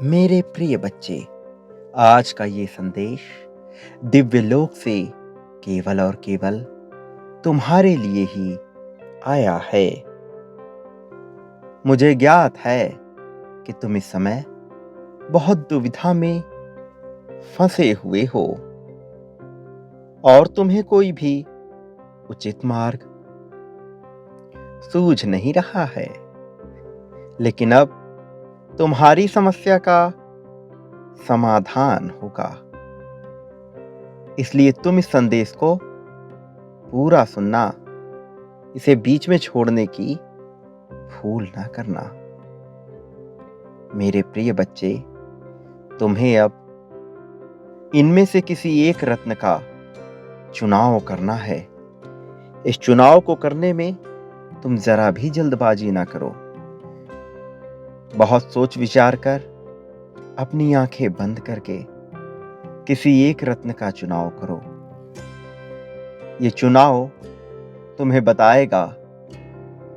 मेरे प्रिय बच्चे, आज का ये संदेश दिव्य लोक से केवल और केवल तुम्हारे लिए ही आया है। मुझे ज्ञात है कि तुम इस समय बहुत दुविधा में फंसे हुए हो और तुम्हें कोई भी उचित मार्ग सूझ नहीं रहा है। लेकिन अब तुम्हारी समस्या का समाधान होगा। इसलिए तुम इस संदेश को पूरा सुनना, इसे बीच में छोड़ने की भूल ना करना। मेरे प्रिय बच्चे, तुम्हें अब इनमें से किसी एक रत्न का चुनाव करना है। इस चुनाव को करने में तुम जरा भी जल्दबाजी ना करो। बहुत सोच विचार कर अपनी आंखें बंद करके किसी एक रत्न का चुनाव करो। ये चुनाव तुम्हें बताएगा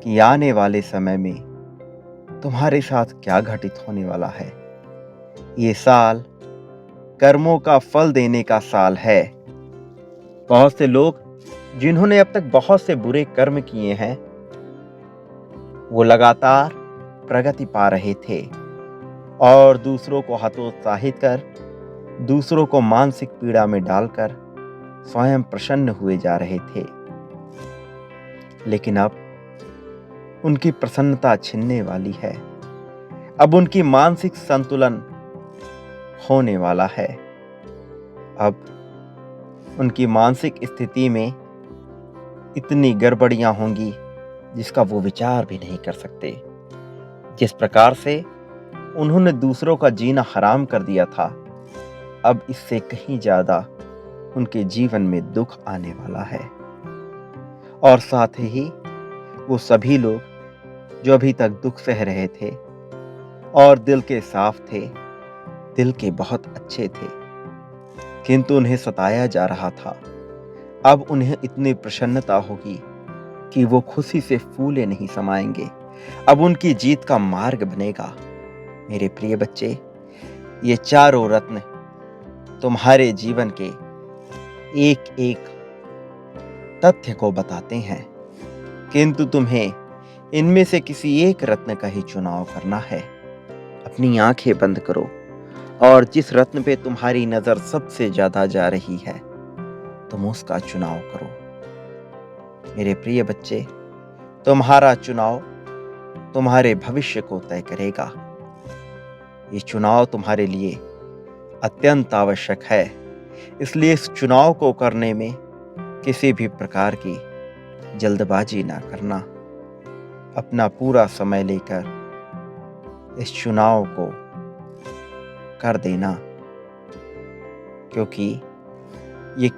कि आने वाले समय में तुम्हारे साथ क्या घटित होने वाला है। ये साल कर्मों का फल देने का साल है। बहुत से लोग जिन्होंने अब तक बहुत से बुरे कर्म किए हैं, वो लगातार प्रगति पा रहे थे और दूसरों को हतोत्साहित कर, दूसरों को मानसिक पीड़ा में डालकर स्वयं प्रसन्न हुए जा रहे थे। लेकिन अब उनकी प्रसन्नता छिनने वाली है। अब उनकी मानसिक संतुलन होने वाला है। अब उनकी मानसिक स्थिति में इतनी गड़बड़ियां होंगी जिसका वो विचार भी नहीं कर सकते। जिस प्रकार से उन्होंने दूसरों का जीना हराम कर दिया था, अब इससे कहीं ज्यादा उनके जीवन में दुख आने वाला है। और साथ ही वो सभी लोग जो अभी तक दुख सह रहे थे और दिल के साफ थे, दिल के बहुत अच्छे थे, किंतु उन्हें सताया जा रहा था, अब उन्हें इतनी प्रसन्नता होगी कि वो खुशी से फूले नहीं समाएंगे। अब उनकी जीत का मार्ग बनेगा। मेरे प्रिय बच्चे, ये चारों रत्न तुम्हारे जीवन के एक एक तथ्य को बताते हैं, किंतु तुम्हें इनमें से किसी एक रत्न का ही चुनाव करना है। अपनी आंखें बंद करो और जिस रत्न पे तुम्हारी नजर सबसे ज्यादा जा रही है, तुम उसका चुनाव करो। मेरे प्रिय बच्चे, तुम्हारा चुनाव तुम्हारे भविष्य को तय करेगा। ये चुनाव तुम्हारे लिए अत्यंत आवश्यक है। इसलिए इस चुनाव को करने में किसी भी प्रकार की जल्दबाजी ना करना। अपना पूरा समय लेकर इस चुनाव को कर देना, क्योंकि ये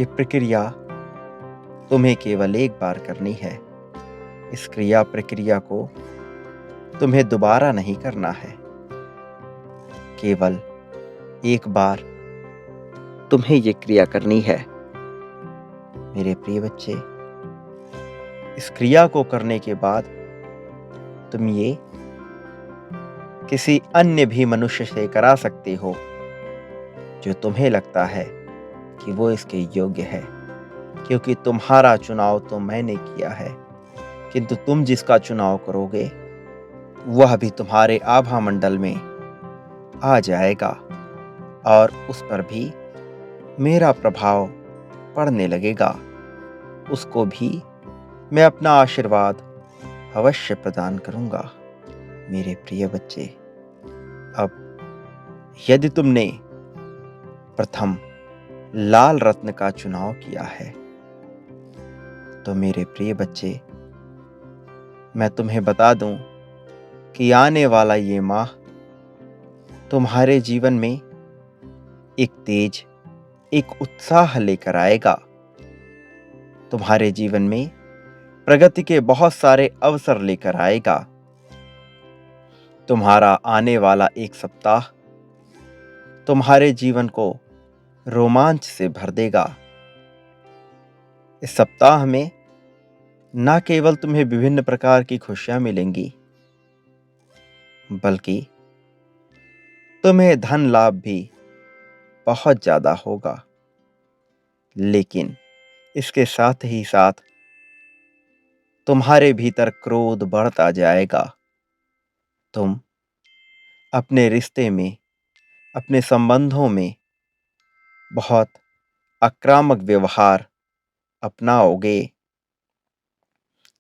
प्रक्रिया तुम्हें केवल एक बार करनी है। इस क्रिया प्रक्रिया को तुम्हें दोबारा नहीं करना है। केवल एक बार तुम्हें ये क्रिया करनी है। मेरे प्रिय बच्चे, इस क्रिया को करने के बाद तुम ये किसी अन्य भी मनुष्य से करा सकते हो जो तुम्हें लगता है कि वो इसके योग्य है, क्योंकि तुम्हारा चुनाव तो मैंने किया है। किंतु तुम जिसका चुनाव करोगे वह भी तुम्हारे आभा मंडल में आ जाएगा और उस पर भी मेरा प्रभाव पड़ने लगेगा। उसको भी मैं अपना आशीर्वाद अवश्य प्रदान करूंगा। मेरे प्रिय बच्चे, अब यदि तुमने प्रथम लाल रत्न का चुनाव किया है, तो मेरे प्रिय बच्चे, मैं तुम्हें बता दूं कि आने वाला ये माह तुम्हारे जीवन में एक तेज, एक उत्साह लेकर आएगा। तुम्हारे जीवन में प्रगति के बहुत सारे अवसर लेकर आएगा। तुम्हारा आने वाला एक सप्ताह तुम्हारे जीवन को रोमांच से भर देगा। इस सप्ताह में न केवल तुम्हें विभिन्न प्रकार की खुशियां मिलेंगी, बल्कि तुम्हें धन लाभ भी बहुत ज्यादा होगा, लेकिन इसके साथ ही साथ तुम्हारे भीतर क्रोध बढ़ता जाएगा। तुम अपने रिश्ते में, अपने संबंधों में बहुत आक्रामक व्यवहार अपनाओगे।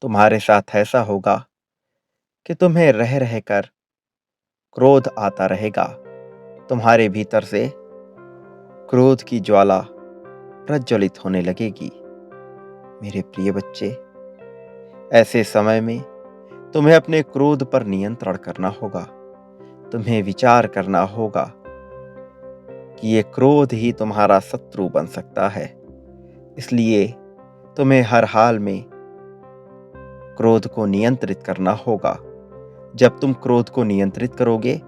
तुम्हारे साथ ऐसा होगा कि तुम्हें रह रहकर क्रोध आता रहेगा। तुम्हारे भीतर से क्रोध की ज्वाला प्रज्वलित होने लगेगी। मेरे प्रिय बच्चे, ऐसे समय में तुम्हें अपने क्रोध पर नियंत्रण करना होगा। तुम्हें विचार करना होगा कि ये क्रोध ही तुम्हारा शत्रु बन सकता है। इसलिए तुम्हें हर हाल में क्रोध को नियंत्रित करना होगा। जब तुम क्रोध को नियंत्रित करोगे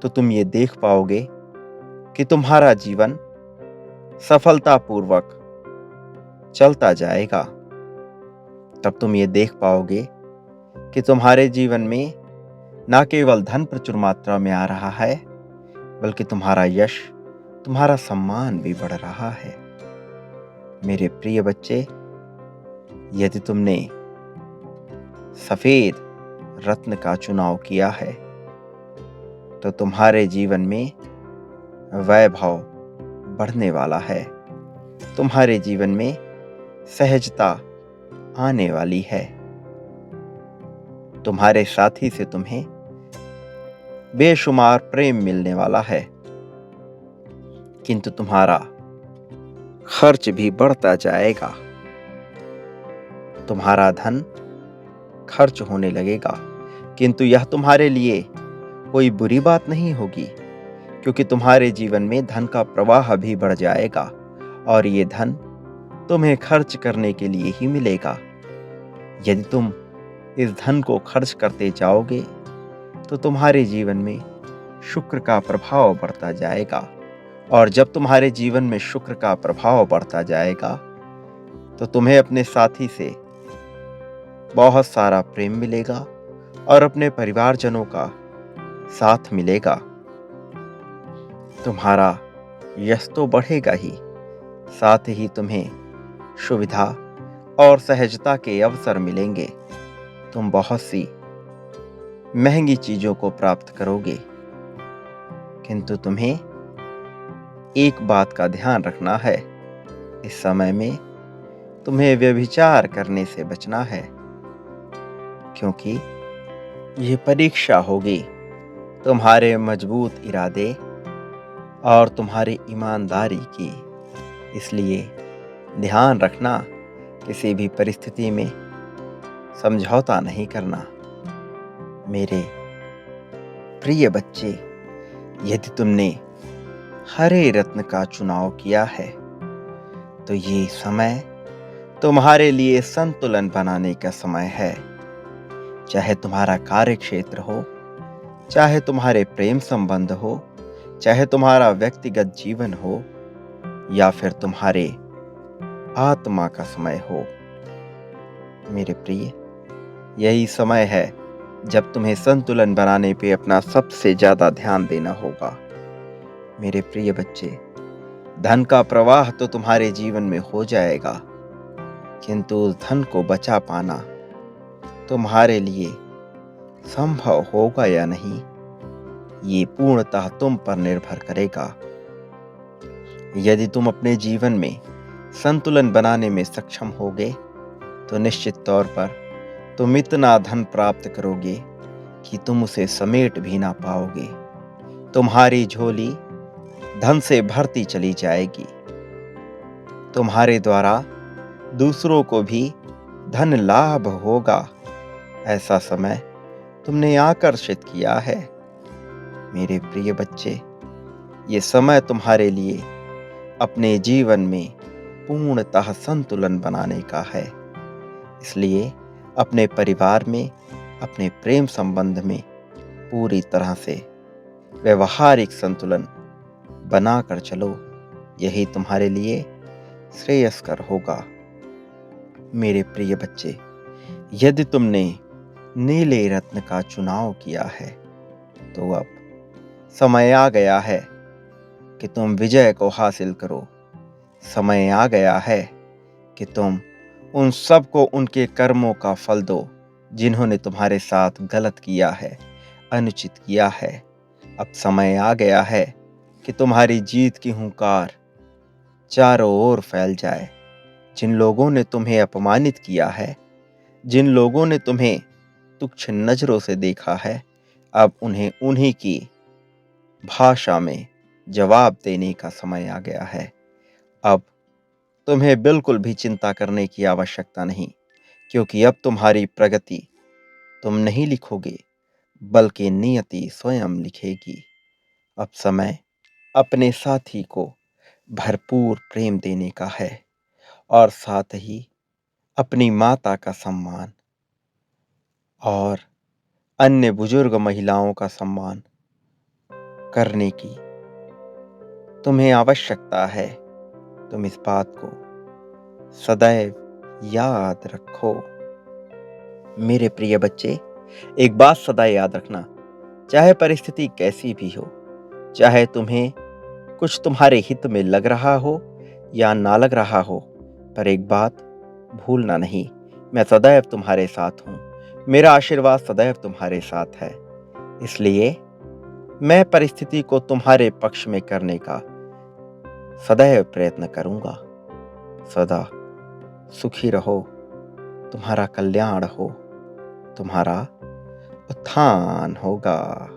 तो तुम ये देख पाओगे कि तुम्हारा जीवन सफलतापूर्वक चलता जाएगा। तब तुम ये देख पाओगे कि तुम्हारे जीवन में ना केवल धन प्रचुर मात्रा में आ रहा है, बल्कि तुम्हारा यश, तुम्हारा सम्मान भी बढ़ रहा है। मेरे प्रिय बच्चे, यदि तुमने सफेद रत्न का चुनाव किया है तो तुम्हारे जीवन में वैभव बढ़ने वाला है। तुम्हारे जीवन में सहजता आने वाली है। तुम्हारे साथी से तुम्हें बेशुमार प्रेम मिलने वाला है, किंतु तुम्हारा खर्च भी बढ़ता जाएगा। तुम्हारा धन खर्च होने लगेगा, किंतु यह तुम्हारे लिए कोई बुरी बात नहीं होगी, क्योंकि तुम्हारे जीवन में धन का प्रवाह भी बढ़ जाएगा और ये धन तुम्हें खर्च करने के लिए ही मिलेगा। यदि तुम इस धन को खर्च करते जाओगे तो तुम्हारे जीवन में शुक्र का प्रभाव बढ़ता जाएगा, और जब तुम्हारे जीवन में शुक्र का प्रभाव बढ़ता जाएगा तो तुम्हें अपने साथी से बहुत सारा प्रेम मिलेगा और अपने परिवारजनों का साथ मिलेगा। तुम्हारा यश तो बढ़ेगा ही, साथ ही तुम्हें सुविधा और सहजता के अवसर मिलेंगे। तुम बहुत सी महंगी चीजों को प्राप्त करोगे, किंतु तुम्हें एक बात का ध्यान रखना है। इस समय में तुम्हें व्यभिचार करने से बचना है, क्योंकि ये परीक्षा होगी तुम्हारे मजबूत इरादे और तुम्हारी ईमानदारी की। इसलिए ध्यान रखना, किसी भी परिस्थिति में समझौता नहीं करना। मेरे प्रिय बच्चे, यदि तुमने हरे रत्न का चुनाव किया है तो ये समय तुम्हारे लिए संतुलन बनाने का समय है। चाहे तुम्हारा कार्य क्षेत्र हो, चाहे तुम्हारे प्रेम संबंध हो, चाहे तुम्हारा व्यक्तिगत जीवन हो, या फिर तुम्हारे आत्मा का समय हो। मेरे प्रिय, यही समय है जब तुम्हें संतुलन बनाने पे अपना सबसे ज्यादा ध्यान देना होगा। मेरे प्रिय बच्चे, धन का प्रवाह तो तुम्हारे जीवन में हो जाएगा, किंतु उस धन को बचा पाना तुम्हारे लिए संभव होगा या नहीं, ये पूर्णतः तुम पर निर्भर करेगा। यदि तुम अपने जीवन में संतुलन बनाने में सक्षम होगे तो निश्चित तौर पर तुम इतना धन प्राप्त करोगे कि तुम उसे समेट भी ना पाओगे। तुम्हारी झोली धन से भरती चली जाएगी। तुम्हारे द्वारा दूसरों को भी धन लाभ होगा। ऐसा समय तुमने आकर्षित किया है। मेरे प्रिय बच्चे, ये समय तुम्हारे लिए अपने जीवन में पूर्णतः संतुलन बनाने का है। इसलिए अपने परिवार में, अपने प्रेम संबंध में पूरी तरह से व्यवहारिक संतुलन बनाकर चलो। यही तुम्हारे लिए श्रेयस्कर होगा। मेरे प्रिय बच्चे, यदि तुमने नीले रत्न का चुनाव किया है तो अब समय आ गया है कि तुम विजय को हासिल करो। समय आ गया है कि तुम उन सबको उनके कर्मों का फल दो जिन्होंने तुम्हारे साथ गलत किया है, अनुचित किया है। अब समय आ गया है कि तुम्हारी जीत की हुंकार चारों ओर फैल जाए। जिन लोगों ने तुम्हें अपमानित किया है, जिन लोगों ने तुम्हें तुच्छ नजरों से देखा है, अब उन्हें उन्हीं की भाषा में जवाब देने का समय आ गया है। अब तुम्हें बिल्कुल भी चिंता करने की आवश्यकता नहीं, क्योंकि अब तुम्हारी प्रगति तुम नहीं लिखोगे, बल्कि नियति स्वयं लिखेगी। अब समय अपने साथी को भरपूर प्रेम देने का है और साथ ही अपनी माता का सम्मान और अन्य बुजुर्ग महिलाओं का सम्मान करने की तुम्हें आवश्यकता है। तुम इस बात को सदैव याद रखो। मेरे प्रिय बच्चे, एक बात सदा याद रखना, चाहे परिस्थिति कैसी भी हो, चाहे तुम्हें कुछ तुम्हारे हित में लग रहा हो या ना लग रहा हो, पर एक बात भूलना नहीं, मैं सदैव तुम्हारे साथ हूं। मेरा आशीर्वाद सदैव तुम्हारे साथ है। इसलिए मैं परिस्थिति को तुम्हारे पक्ष में करने का सदैव प्रयत्न करूंगा। सदा सुखी रहो, तुम्हारा कल्याण हो, तुम्हारा उत्थान होगा।